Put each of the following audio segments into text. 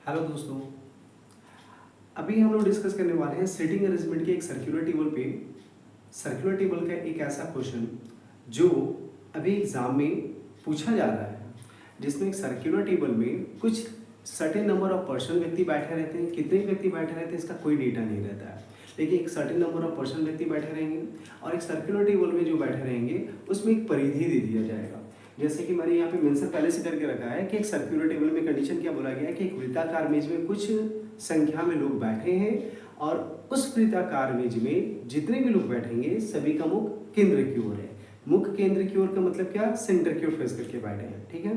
Hello दोस्तों, अभी हम लोग डिस्कस करने वाले हैं सीटिंग अरेंजमेंट के एक सर्कुलर टेबल पे। सर्कुलर टेबल का एक ऐसा क्वेश्चन जो अभी एग्जाम में पूछा जा रहा है, जिसमें एक सर्कुलर टेबल में कुछ सर्टेन नंबर ऑफ पर्सन व्यक्ति बैठे रहते हैं। कितने व्यक्ति बैठे रहते हैं इसका कोई डेटा नहीं रहता है, लेकिन एक सर्टेन नंबर ऑफ पर्सन व्यक्ति बैठे रहेंगे और एक सर्कुलर टेबल में जो बैठे रहेंगे उसमें एक परिधि दे दिया जाएगा। जैसे कि मैंने यहाँ पे मेंशन पहले से करके रखा है कि एक सर्कुलर टेबल में कंडीशन क्या बोला गया है कि एक वृत्ताकार मेज में कुछ संख्या में लोग बैठे हैं और उस वृत्ताकार मेज में जितने भी लोग बैठेंगे सभी का मुख केंद्र की ओर है। मुख केंद्र की ओर का मतलब क्या, सेंटर की ओर फेस करके बैठे हैं। ठीक है,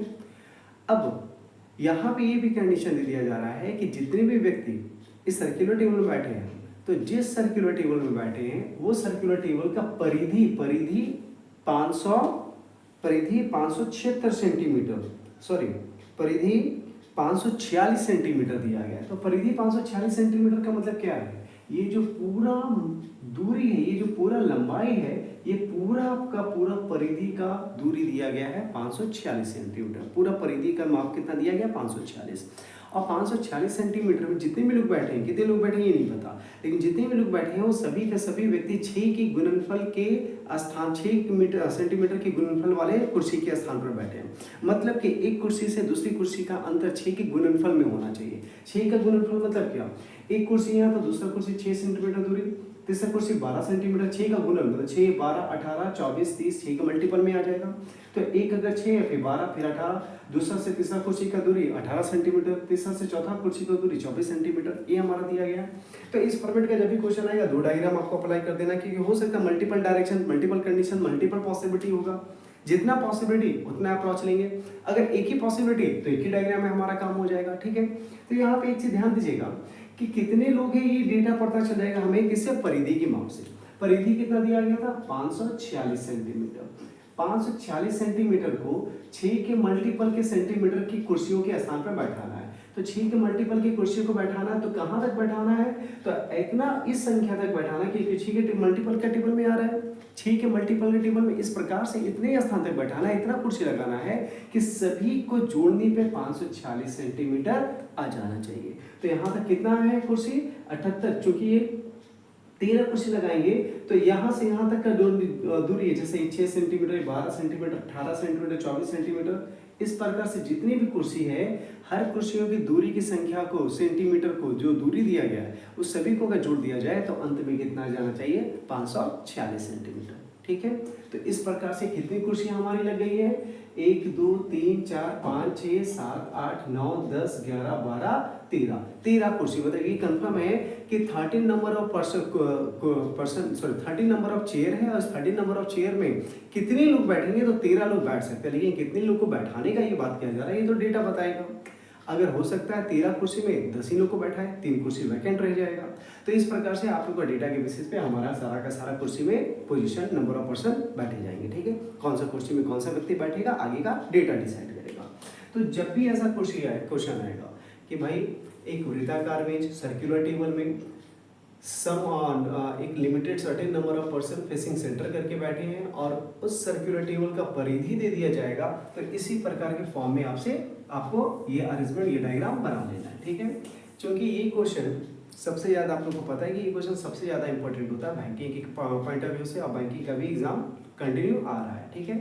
अब यहाँ पे ये भी कंडीशन दे दिया जा रहा है कि जितने भी व्यक्ति इस सर्कुलर टेबल में बैठे हैं, तो जिस सर्कुलर टेबल में बैठे हैं वो सर्कुलर टेबल का परिधि 576 सेंटीमीटर, सॉरी परिधि 546 सेंटीमीटर दिया गया है। तो परिधि 546 सेंटीमीटर का मतलब क्या है, ये जो पूरा दूरी है, ये जो पूरा लंबाई है, ये पूरा का पूरा परिधि का दूरी दिया गया है 546 सेंटीमीटर। पूरा परिधि का माप कितना दिया गया, 546। और 546 सेंटीमीटर में जितने भी लोग बैठे हैं, कितने लोग बैठे हैं ये नहीं पता, लेकिन जितने भी लोग बैठे हैं वो सभी के सभी व्यक्ति 6 के गुणनफल के स्थान 6 सेंटीमीटर के गुणनफल वाले कुर्सी के स्थान पर बैठे हैं। मतलब कि एक कुर्सी से दूसरी कुर्सी का अंतर 6 के गुणनफल में होना चाहिए। 6 का गुणनफल मतलब क्या, एक कुर्सी यहाँ तो दूसरा कुर्सी 6 सेंटीमीटर दूरी, तीसरा कुर्सी 12 सेंटीमीटर। 6 का गुणन मतलब 6, 12, 18, 24, 30 6 का मल्टीपल में आ जाएगा। तो एक अगर 6 है फिर 12 फिर 18, दूसरा से तीसरा कुर्सी का दूरी 18 सेंटीमीटर, तीसरा से चौथा कुर्सी का दूरी 24 सेंटीमीटर, ये हमारा दिया गया है। तो इस फॉर्मेट का जब भी क्वेश्चन आएगा दो डायग्राम आपको अप्लाई कर देना, क्योंकि हो सकता है multiple direction, multiple condition, multiple possibility होगा। जितना पॉसिबिलिटी उतना अप्रोच लेंगे। अगर एक ही पॉसिबिलिटी तो एक ही डायग्राम में हमारा काम हो जाएगा। ठीक है, तो यहाँ पे एक चीज ध्यान दीजिएगा कि कितने लोग हैं ये डेटा पता चल जाएगा हमें किससे, परिधि के माप से। परिधि कितना दिया गया था, 546 सेंटीमीटर। 546 सेंटीमीटर को 6 के मल्टीपल के सेंटीमीटर की कुर्सियों के स्थान पर बैठाना है। तो 6 के मल्टीपल की कुर्सियों को बैठाना है, तो कहाँ तक बैठाना है, तो एक ना इस संख्या तक बैठाना है, क्योंकि 6 के मल्टीपल का टेबल में आ रहा है। 6 के मल्टीपल के टेबल में इस प्रकार से इतने स्थान तक बैठाना है, इतना कुर्सी लगाना है कि सभी को जोड़ने पे 546 सेंटीमीटर आ जाना चाहिए। तो यहाँ तक कितना है कुर्सी, 78। चूंकि ये 13 कुर्सी लगाएंगे तो यहाँ से यहाँ तक का जो दूरी है, जैसे 6 सेंटीमीटर, 12 सेंटीमीटर, 18 सेंटीमीटर, 24 सेंटीमीटर, इस प्रकार से जितनी भी कुर्सी है हर कुर्सियों की दूरी की संख्या को, सेंटीमीटर को जो दूरी दिया गया है उस सभी को अगर जोड़ दिया जाए तो अंत में कितना जाना चाहिए, 546 सेंटीमीटर। ठीक है, तो इस प्रकार से कितनी कुर्सियां हमारी लग गई है, 1 2 3 4 5 6 7 8 9 10 11 12 13 कुर्सी। मतलब ये कंफर्म है कि 13 number of person 13 number of chair है और 13 नंबर ऑफ चेयर में कितने लोग बैठेंगे, तो 13 लोग बैठ सकते हैं। लेकिन कितने लोग को बैठाने का ये बात किया जा रहा है, ये तो डेटा बताएगा। अगर हो सकता है 13 कुर्सी में 10 ही लोग को बैठा है, 3 कुर्सी वैकेंट रह जाएगा। तो इस प्रकार से आप लोग का डेटा के बेसिस पे हमारा सारा का सारा कुर्सी में पोजीशन, नंबर ऑफ पर्सन बैठे जाएंगे। ठीक है, कौन सा कुर्सी में कौन सा व्यक्ति बैठेगा आगे का डेटा डिसाइड करेगा। तो जब भी ऐसा क्वेश्चन आएगा कि भाई एक वृत्ताकार मेज सर्कुलर टेबल में एक limited certain number of person facing centre करके बैठे हैं और उस सर्कुलर टेबल का परिधि दे दिया जाएगा, तो इसी प्रकार के फॉर्म में आपको ये अरेंजमेंट, ये डायग्राम बना लेना है। ठीक है, क्योंकि ये क्वेश्चन सबसे ज़्यादा आप लोग को पता है कि ये क्वेश्चन सबसे ज़्यादा इंपॉर्टेंट होता है बैंकिंग के पॉइंट ऑफ व्यू से, और बैंकिंग का भी एग्जाम कंटिन्यू आ रहा है। ठीक है,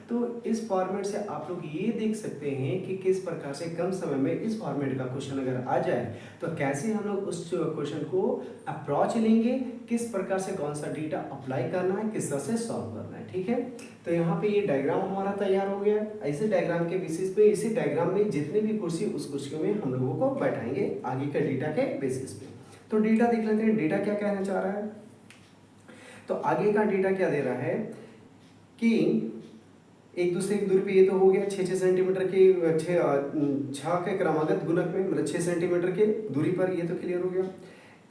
तो इस फॉर्मेट से आप लोग ये देख सकते हैं कि किस प्रकार से कम समय में इस फॉर्मेट का क्वेश्चन अगर आ जाए तो कैसे हम लोग उस क्वेश्चन को अप्रोच लेंगे, किस प्रकार से कौन सा डेटा अप्लाई करना है, किस तरह से सॉल्व करना है। ठीक है, तो यहाँ पे ये डायग्राम हमारा तैयार हो गया है। ऐसे डायग्राम के बेसिस पे, इसी डायग्राम में जितने भी कुर्सी उस कुर्सियों में हम लोगों को बैठाएंगे आगे के डेटा के बेसिस पे। तो डेटा देख लेते हैं, डेटा क्या कहना चाह रहा है। तो आगे का डेटा क्या दे रहा है कि एक दूसरे की दूरी पे, ये तो हो गया 6 सेंटीमीटर के 6 के क्रमागत गुणक में, मतलब 6 सेंटीमीटर के दूरी पर, ये तो क्लियर हो गया।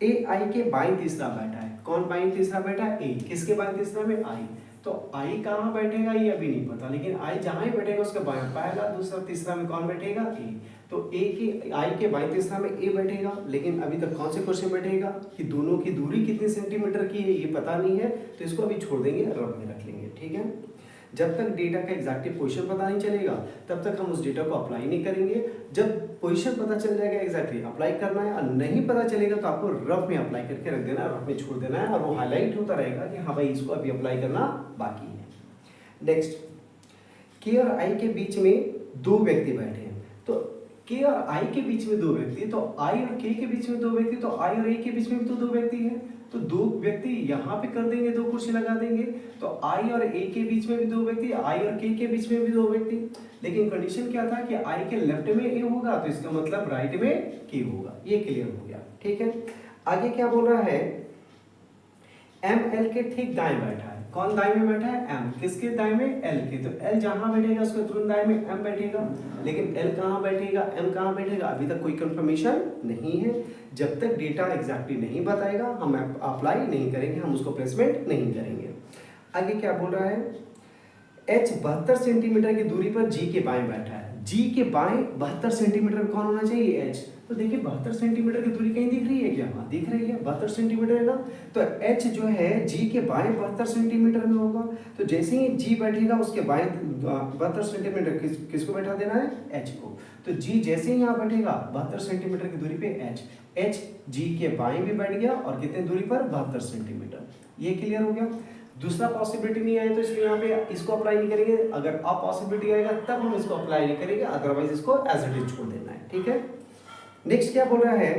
ए आई के बाईं तीसरा बैठा है। कौन बाईं तीसरा बैठा है, ए। किसके बाईं तीसरा में, आई। तो आई कहाँ बैठेगा ये अभी नहीं पता, लेकिन आई जहाँ ही बैठेगा उसका बायां, पहला दूसरा तीसरा में कौन बैठेगा, ए। तो ए के, आई के बाईं तीसरा में ए बैठेगा, लेकिन अभी तक कौन से क्वेश्चन बैठेगा कि दोनों की दूरी कितने सेंटीमीटर की है ये पता नहीं है, तो इसको अभी छोड़ देंगे, रफ में रख लेंगे। ठीक है, जब तक डेटा का एग्जैक्टिव पोजीशन पता नहीं चलेगा तब तक हम उस डेटा को अप्लाई नहीं करेंगे। जब पोजीशन पता चल जाएगा एग्जैक्टली अप्लाई करना है, और नहीं पता चलेगा तो आपको रफ में अप्लाई करके रख देना है, रफ में छोड़ देना है, और वो हाईलाइट होता रहेगा कि हाँ भाई इसको अभी अप्लाई करना बाकी है। नेक्स्ट, के और आई के बीच में दो व्यक्ति बैठे हैं, तो के और आई के बीच में दो व्यक्ति, तो आई और के के बीच में दो व्यक्ति, तो आई और ए के बीच में भी तो दो व्यक्ति हैं, तो दो व्यक्ति यहाँ पे कर देंगे, दो कुर्सी लगा देंगे, तो आई और ए के बीच में भी दो व्यक्ति, आई और के बीच में भी दो व्यक्ति। लेकिन कंडीशन क्या था कि आई के लेफ्ट में ए होगा, तो इसका मतलब राइट में के होगा। ये क्लियर हो गया, ठीक है। आगे क्या बोल रहा है, एम एल के ठीक दाएं बैठा है। कौन दाएं में बैठा है? एम। किसके दाएं में? एल के। तो एल जहां बैठेगा उसके तुरंत दाएं में एम बैठेगा, लेकिन एल कहां बैठेगा, एम कहां बैठेगा, अभी तक कोई कंफर्मेशन नहीं है। जब तक डेटा एग्जैक्टली नहीं बताएगा हम अप्लाई नहीं करेंगे, हम उसको प्लेसमेंट नहीं करेंगे। आगे क्या बोल रहा है, एच 72 सेंटीमीटर की दूरी पर जी के बाएं बैठा है। जी के बाएं 72 सेंटीमीटर कौन होना चाहिए? एच। तो देखिए 72 सेंटीमीटर की दूरी कहीं दिख रही है क्या? हाँ दिख रही है, 72 सेंटीमीटर है ना। तो एच जो है जी के बाएं 72 सेंटीमीटर में होगा, तो जैसे ही जी बैठेगा उसके बाएं 72 सेंटीमीटर किसको बैठा देना है? एच को। तो जी जैसे ही यहाँ बैठेगा 72 सेंटीमीटर की दूरी पे एच जी के बाएं भी बैठ गया, और कितने दूरी पर? 72 सेंटीमीटर। ये क्लियर हो गया। दूसरा पॉसिबिलिटी नहीं आया तो इसलिए यहाँ पे इसको अप्लाई नहीं करेंगे, अगर अब पॉसिबिलिटी आएगा तब हम इसको अप्लाई नहीं करेंगे, अदरवाइज इसको एज इट इज छोड़ देना है, ठीक है। नेक्स्ट क्या बोल रहा है,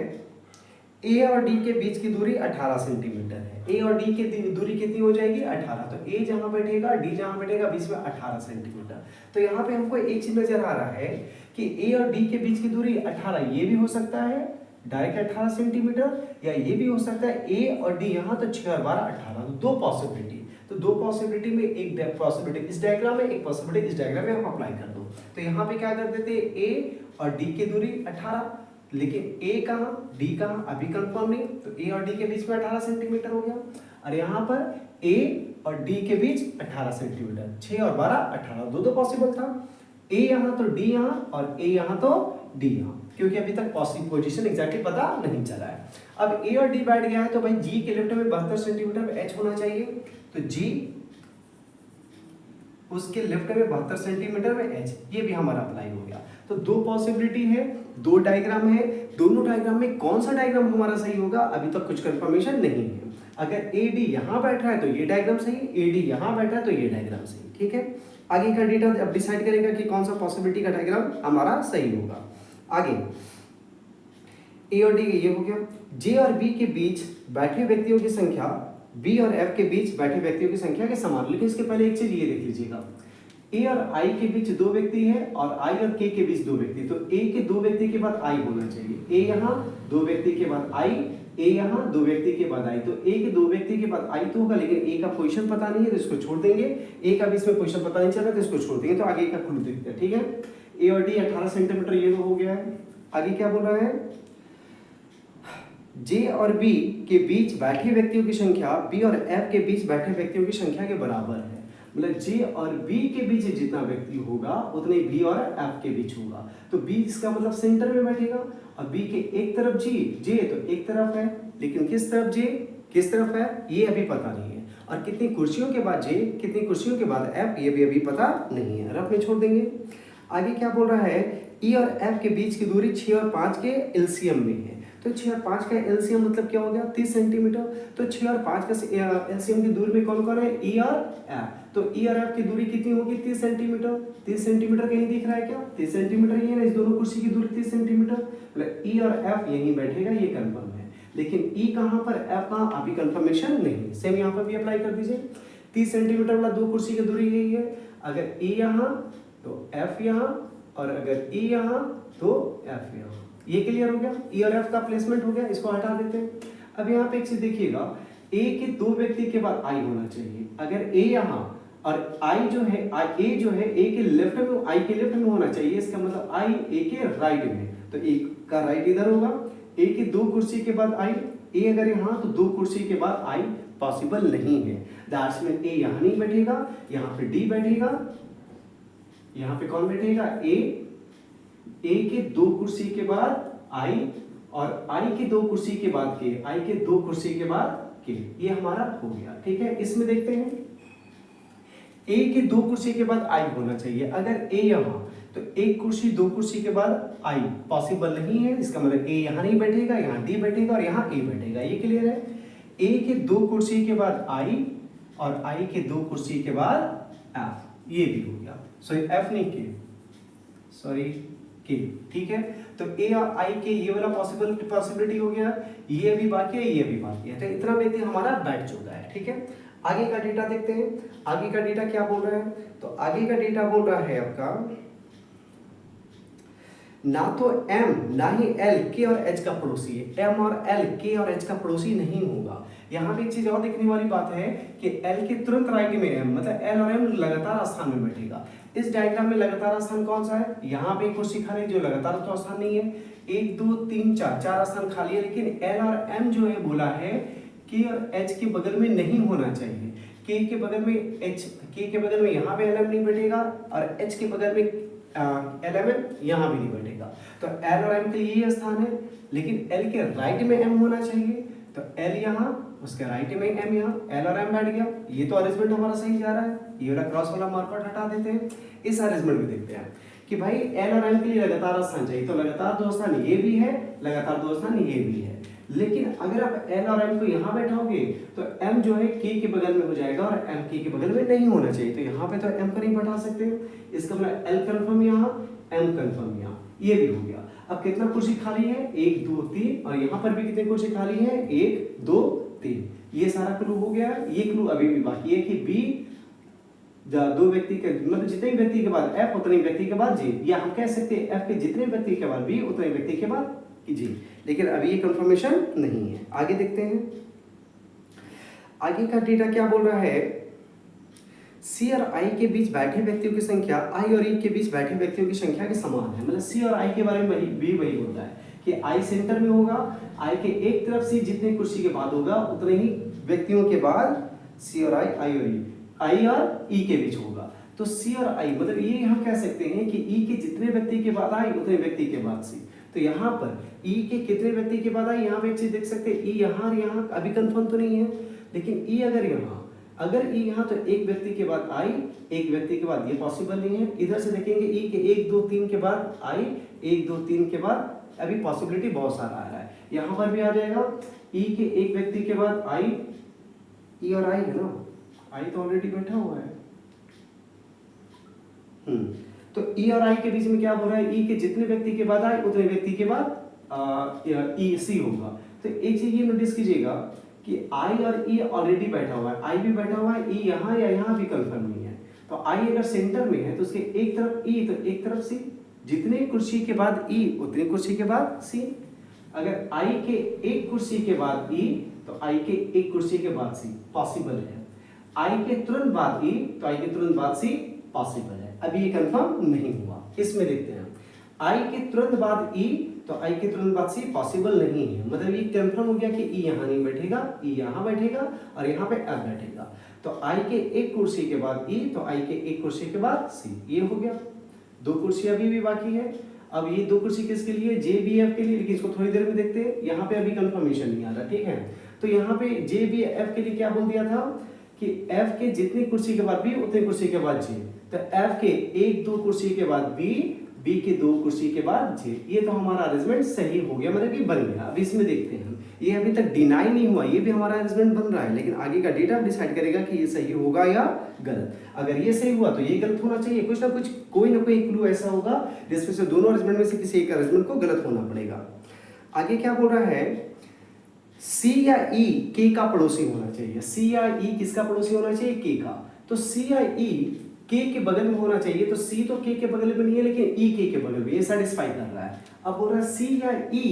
ए और डी के बीच की दूरी 18 सेंटीमीटर है। ए और डी की दूरी कितनी हो जाएगी? 18। तो ए जहां बैठेगा, डी जहां बैठेगा, बीच में 18 सेंटीमीटर। तो यहाँ पे हमको एक चीज नजर आ रहा है कि ए और डी के बीच की दूरी 18, ये भी हो सकता है डायरेक्ट 18 सेंटीमीटर, या ये भी हो सकता है ए और डी यहाँ तो 6 और 12 18, दो पॉसिबिलिटी। तो दो पॉसिबिलिटी में एक पॉसिबिलिटी इस डायग्राम में, एक पॉसिबिलिटी इस डायग्राम में हम अप्लाई कर दो। तो यहाँ पे क्या कर देते, ए और डी की दूरी 18, लेकिन ए कहाँ डी कहाँ अभी कंफर्म नहीं, तो ए और डी के बीच में 18 सेंटीमीटर हो गया, और यहाँ पर ए और डी के बीच 18 सेंटीमीटर, 6 और 12 18, दो पॉसिबल था। ए यहाँ तो डी यहाँ, और ए यहाँ तो डी यहाँ, क्योंकि अभी तक पोजीशन एग्जैक्टली पता नहीं चला है। अब ए और डी बैठ गया है, तो भाई जी के लेफ्ट में 72 सेंटीमीटर में एच होना चाहिए, तो जी उसके लेफ्ट में 72 सेंटीमीटर में एच, ये भी हमारा अप्लाई हो गया। तो दो पॉसिबिलिटी है, दो डायग्राम है, दोनों डायग्राम में कौन सा डायग्राम हमारा सही होगा अभी तक कुछ कंफर्मेशन नहीं है। अगर ए डी यहाँ बैठ रहा है तो ये डायग्राम सही, ए डी यहाँ बैठ रहा है तो ये डायग्राम सही, ठीक है। आगे का डेटा अब डिसाइड करेगा कि कौन सा पॉसिबिलिटी का डायग्राम हमारा सही होगा। आगे ए और डी ये हो गया। जे और बी के बीच बैठे व्यक्तियों की संख्या बी और एफ के बीच बैठे व्यक्तियों की संख्या के समान, लेकिन इसके पहले एक चीज ये देख लीजिएगा, ए और आई के बीच दो व्यक्ति है, और आई और के बीच दो व्यक्ति, तो ए के दो व्यक्ति के बाद आई होना चाहिए। ए यहाँ दो व्यक्ति के बाद आई, ए यहाँ दो व्यक्ति के बाद आई, तो ए के दो व्यक्ति के बाद आई तो होगा, लेकिन ए का पोजीशन पता नहीं है तो इसको छोड़ देंगे। ए का भी इसमें पोजीशन पता नहीं चल रहा तो इसको छोड़ देंगे, तो आगे का क्लू देखते हैं, ठीक है। ए और डी 18 सेंटीमीटर ये तो हो गया है। आगे क्या बोल रहा है, जे और बी के बीच बैठे व्यक्तियों की संख्या बी और एफ के बीच बैठे व्यक्तियों की संख्या के बराबर है। मतलब जे और बी के बीच जितना व्यक्ति होगा उतने बी और एफ के बीच होगा, तो बी इसका मतलब सेंटर में बैठेगा, और बी के एक तरफ जे तो एक तरफ है, लेकिन किस तरफ जे किस तरफ है ये अभी पता नहीं है, और कितनी कुर्सियों के बाद जे कितनी कुर्सियों के बाद एफ ये भी अभी पता नहीं है, रफ में छोड़ देंगे। आगे क्या बोल रहा है, ई और एफ के बीच की दूरी 6 और 5 के एलसीएम में है, तो 6 और 5 का एलसीएम मतलब क्या हो गया 30 सेंटीमीटर, तो 6 और 5 का एलसीएम की दूरी में कौन कौन है, ई और एफ, तो ई और एफ की दूरी कितनी होगी 30 सेंटीमीटर। 30 सेंटीमीटर कहीं दिख रहा है क्या, 30 सेंटीमीटर ही है ना, इस दोनों कुर्सी की दूरी 30 सेंटीमीटर, मतलब ई और एफ यहीं बैठेगा, ये कंफर्म है, लेकिन ई कहाँ पर एफ कहाँ अभी कंफर्मेशन नहीं। सेम यहाँ पर भी अप्लाई कर दीजिए, 30 सेंटीमीटर वाला दो कुर्सी की दूरी यही है, अगर ई यहाँ तो एफ यहाँ, और अगर ई यहाँ तो एफ यहाँ, ये क्लियर हो गया। ई और एफ का प्लेसमेंट हो गया, इसको हटा देते हैं। अब यहाँ पे एक चीज देखिएगा, ए के दो व्यक्ति के बाद आई होना चाहिए, अगर ए यहाँ और आई जो है ए जो है ए के लेफ्ट में आई के लेफ्ट में होना चाहिए, इसका मतलब आई ए के राइट में, तो ए का राइट इधर होगा, ए के दो कुर्सी के बाद आई, ए अगर यहाँ तो दो कुर्सी के बाद आई पॉसिबल नहीं है, दैट्स मीन ए यहाँ नहीं बैठेगा, यहाँ पे डी बैठेगा, यहाँ पे कौन बैठेगा ए के दो कुर्सी के बाद आई, और आई के दो कुर्सी के बाद के, आई के दो कुर्सी के बाद के, ये हमारा हो गया, ठीक है। इसमें देखते हैं ए के दो कुर्सी के बाद आई होना चाहिए, अगर ए यहाँ तो एक कुर्सी दो कुर्सी के बाद आई पॉसिबल नहीं है, इसका मतलब ए यहाँ नहीं बैठेगा, यहाँ डी बैठेगा और यहाँ ए बैठेगा। ये क्लियर है? ए के दो कुर्सी के बाद आई और आई के दो कुर्सी के बाद एफ, ये भी हो गया। सॉरी एफ नहीं के, सॉरी के, ठीक है। तो ए और आई के ये वाला पॉसिबिलिटी हो गया, ये अभी बाकी है, ये भी बाकी है। तो इतना व्यक्ति हमारा बैठ चुका है, ठीक है। आगे का डेटा देखते हैं। आगे का डेटा क्या बोल रहा है? तो आगे का डेटा बोल रहा है आपका ना तो M ना ही L K और H का पड़ोसी है। M और L K और H का पड़ोसी नहीं होगा। यहाँ पे एक चीज और देखने वाली बात है कि L के तुरंत राइट में M, मतलब L और M लगातार स्थान में बैठेगा। इस डायग्राम में लगातार स्थान कौन सा है? यहाँ पे एक कुर्सी खाली जो लगातार तो स्थान नहीं है। 1 2 3 4 चार स्थान खाली है, लेकिन L और M जो है बोला है K और H के बगल में नहीं होना चाहिए। K के बगल में H, K के बगल में यहाँ पे LM नहीं बैठेगा और H के बगल में LM यहाँ भी नहीं बैठेगा। तो L और M के लिए ये स्थान है, लेकिन L के राइट में M होना चाहिए। तो L यहाँ, उसके राइट में M यहाँ, L और M बैठ गया। ये तो अरेंजमेंट हमारा सही जा रहा है। ये वाला क्रॉस वाला मार्कर हटा देते हैं। इस अरेंजमेंट में देखते हैं कि भाई L और M के लिए लगातार स्थान चाहिए, तो लगातार दो स्थान ये भी है, लगातार दो स्थान ये भी है। लेकिन अगर आप L और M को यहाँ बैठाओगे तो M जो है K के बगल में हो जाएगा और M K के बगल में नहीं होना चाहिए। तो यहाँ पे तो M को नहीं बैठा सकते, इसका मतलब L कंफर्म यहाँ, M कंफर्म यहाँ, ये भी हो गया। अब कितना कुर्सी खाली है? 1 2 3, और यहाँ पर भी कितने कुर्सी खाली है? 1 2 3। ये सारा क्लू हो गया। ये क्लू अभी भी बाकी है कि B दो व्यक्ति के, मतलब जितने व्यक्ति के बाद F उतने व्यक्ति के बाद G, या हम कह सकते हैं F के जितने व्यक्ति के बाद B उतने व्यक्ति के बाद G, लेकिन अभी ये कंफर्मेशन नहीं है। आगे देखते हैं। आगे का डेटा क्या बोल रहा है? C और I के बीच बैठे व्यक्तियों की संख्या I और E के बीच बैठे व्यक्तियों की संख्या के समान है। मतलब C और I के बारे में भी वही होता है कि I सेंटर में होगा, I के एक तरफ C जितने कुर्सी के बाद होगा उतने ही व्यक्तियों के बाद C और I और E, I और E के बीच होगा। तो C और I मतलब ये हम कह सकते हैं कि E के जितने व्यक्ति के बाद I उतने व्यक्ति के बाद C। तो यहाँ पर E के कितने व्यक्ति के बाद I, यहाँ पे एक चीज देख सकते हैं, E यहाँ और यहाँ अभी कंफर्म तो नहीं है, लेकिन E अगर यहाँ, अगर E यहाँ, तो एक व्यक्ति के बाद I, एक व्यक्ति के बाद, ये पॉसिबल नहीं है। इधर से देखेंगे E के 1 2 3 के बाद I, 1 2 3 के बाद, अभी पॉसिबिलिटी बहुत सारा आ रहा है। यहाँ पर भी आ जाएगा E के एक व्यक्ति के बाद I, E और I है ना, I तो ऑलरेडी बैठा हुआ है। तो E और I के बीच में क्या हो रहा है? E के जितने व्यक्ति के बाद I उतने व्यक्ति के बाद E C होगा। तो एक चीज ये नोटिस कीजिएगा कि I और E ऑलरेडी बैठा हुआ है, I भी बैठा हुआ है, E यहाँ या यहाँ भी कंफर्म नहीं है। तो I अगर सेंटर में है तो उसके एक तरफ E तो एक तरफ C, जितने कुर्सी के बाद E उतने कुर्सी के बाद C। अगर I के एक कुर्सी के बाद E तो I के एक कुर्सी के बाद C पॉसिबल है। I के तुरंत बाद E तो I के तुरंत बाद C पॉसिबल है। अभी ये कंफर्म नहीं हुआ। इसमें देखते हैं I के तुरंत बाद E तो I के तुरंत बाद C पॉसिबल नहीं है। मतलब ये कंफर्म हो गया कि E यहाँ नहीं बैठेगा, E यहाँ बैठेगा और यहाँ पे F बैठेगा। तो I के एक कुर्सी के बाद E तो I के एक कुर्सी के बाद C, ये हो गया। दो कुर्सी अभी भी बाकी है। अब ये दो कुर्सी किसके लिए? JBF के लिए, लेकिन इसको थोड़ी देर में देखते हैं। यहाँ पे अभी कंफर्मेशन नहीं आ रहा, ठीक है। तो यहाँ पे JBF के लिए क्या बोल दिया था कि F के जितनी कुर्सी के बाद B उतनी कुर्सी के बाद J। तो F के एक दो कुर्सी के बाद B, B के दो कुर्सी के बाद J। ये तो हमारा अरेंजमेंट सही हो गया, मतलब कि बन गया। अब इसमें देखते हैं, ये अभी तक डिनाई नहीं हुआ, ये भी हमारा अरेंजमेंट बन रहा है, लेकिन आगे का डेटा डिसाइड करेगा कि ये सही होगा या गलत। अगर ये सही हुआ तो ये गलत होना चाहिए। कुछ ना कुछ, कोई ना कोई क्लू ऐसा होगा जिसमें से दोनों अरेंजमेंट में से किसी एक अरेंजमेंट को गलत होना पड़ेगा। आगे क्या बोल रहा है? C या E K का पड़ोसी होना चाहिए। C या E किसका पड़ोसी होना चाहिए? K का। तो C या E K के बगल में होना चाहिए। तो C तो K के बगल में नहीं है, लेकिन E K के बगल में, ये सेटिस्फाई कर रहा है। अब बोल रहा है C या E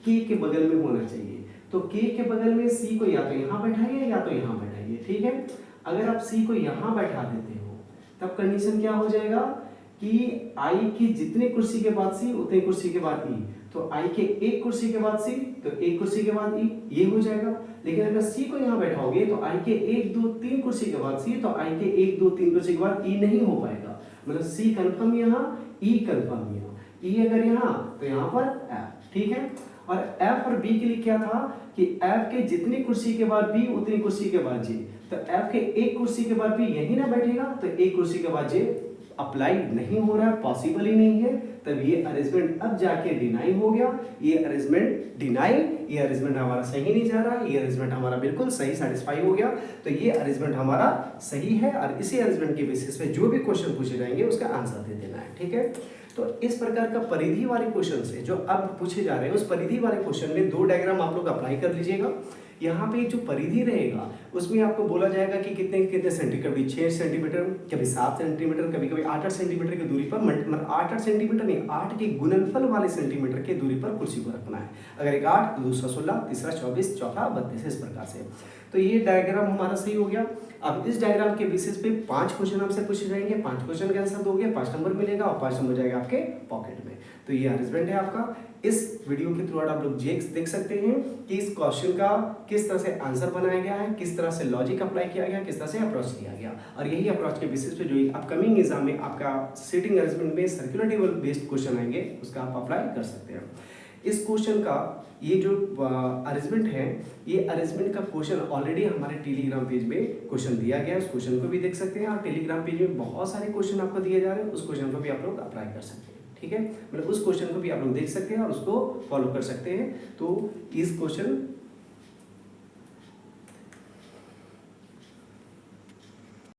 K के बगल में होना चाहिए। तो K के बगल में C को या तो यहाँ बैठाइए या तो यहाँ बैठाइए, ठीक है। अगर आप C को यहाँ बैठा देते हो तब कंडीशन क्या हो जाएगा कि I की जितने कुर्सी के बाद C उतने कुर्सी के बाद E। तो I के एक कुर्सी के बाद C तो एक कुर्सी के बाद E, ये हो जाएगा। लेकिन अगर C को यहाँ बैठाओगे तो I के एक दो तीन कुर्सी के बाद C तो I के एक दो तीन कुर्सी के बाद E नहीं हो पाएगा। मतलब C कंफर्म यहाँ, E कंफर्म यहाँ, E अगर यहाँ तो यहाँ पर F, ठीक है। और F और B के लिए क्या था कि F के जितनी कुर्सी के बाद B उतनी कुर्सी के बाद J। तो F के एक कुर्सी के बाद B यही ना बैठेगा, तो एक कुर्सी के बाद J अप्लाई नहीं हो रहा है, पॉसिबल ही नहीं है, तब ये अरेंजमेंट अब जाके डिनाई हो गया। ये अरेंजमेंट डिनाई, ये अरेंजमेंट हमारा सही नहीं जा रहा, ये अरेंजमेंट हमारा बिल्कुल सही सेटिस्फाई हो गया, तो ये अरेंजमेंट हमारा सही है और इसी अरेंजमेंट के बेसिस पे जो भी क्वेश्चन पूछे जाएंगे उसका आंसर दे देना है। ठीक है, तो इस प्रकार का परिधि वाले क्वेश्चन से जो अब पूछे जा रहे हैं उस परिधि वाले क्वेश्चन में दो डायग्राम आप लोग अप्लाई कर लीजिएगा। यहाँ पे जो परिधि रहेगा उसमें आपको बोला जाएगा कि कितने कितने सेंटीमीटर, कभी 6 सेंटीमीटर, कभी 7 सेंटीमीटर, कभी कभी 8-8 सेंटीमीटर की दूरी पर, मतलब 8-8 सेंटीमीटर नहीं, 8 के गुणनफल वाले सेंटीमीटर की दूरी पर कुर्सी को रखना है। अगर एक 8, दूसरा 16, तीसरा 24, चौथा 32, इस प्रकार से। तो ये डायग्राम हमारा सही हो गया। अब इस डायग्राम के बेसिस पे 5 क्वेश्चन हमसे पूछे जाएंगे, 5 क्वेश्चन के आंसर दोगे 5 नंबर मिलेगा और 5 नंबर जाएगा आपके पॉकेट में। तो ये अरेंजमेंट है आपका। इस वीडियो के थ्रू आप लोग देख सकते हैं कि इस क्वेश्चन का किस तरह से आंसर बनाया गया है, किस तरह से लॉजिक अप्लाई किया गया, किस तरह से अप्रोच किया गया, और यही अप्रोच के बेसिस पे जो अपकमिंग एग्जाम में आपका सीटिंग अरेंजमेंट में सर्कुलर टेबल बेस्ड क्वेश्चन आएंगे उसका आप अप्लाई कर सकते हैं। इस क्वेश्चन का ये जो अरेंजमेंट है, ये अरेंजमेंट का क्वेश्चन ऑलरेडी हमारे टेलीग्राम पेज में क्वेश्चन दिया गया है, उस क्वेश्चन को भी देख सकते हैं। और टेलीग्राम पेज में बहुत सारे क्वेश्चन आपको दिए जा रहे हैं, उस क्वेश्चन को भी आप लोग अप्लाई कर सकते हैं। ठीक है, मतलब उस क्वेश्चन को भी आप लोग देख सकते हैं और उसको फॉलो कर सकते हैं। तो इस क्वेश्चन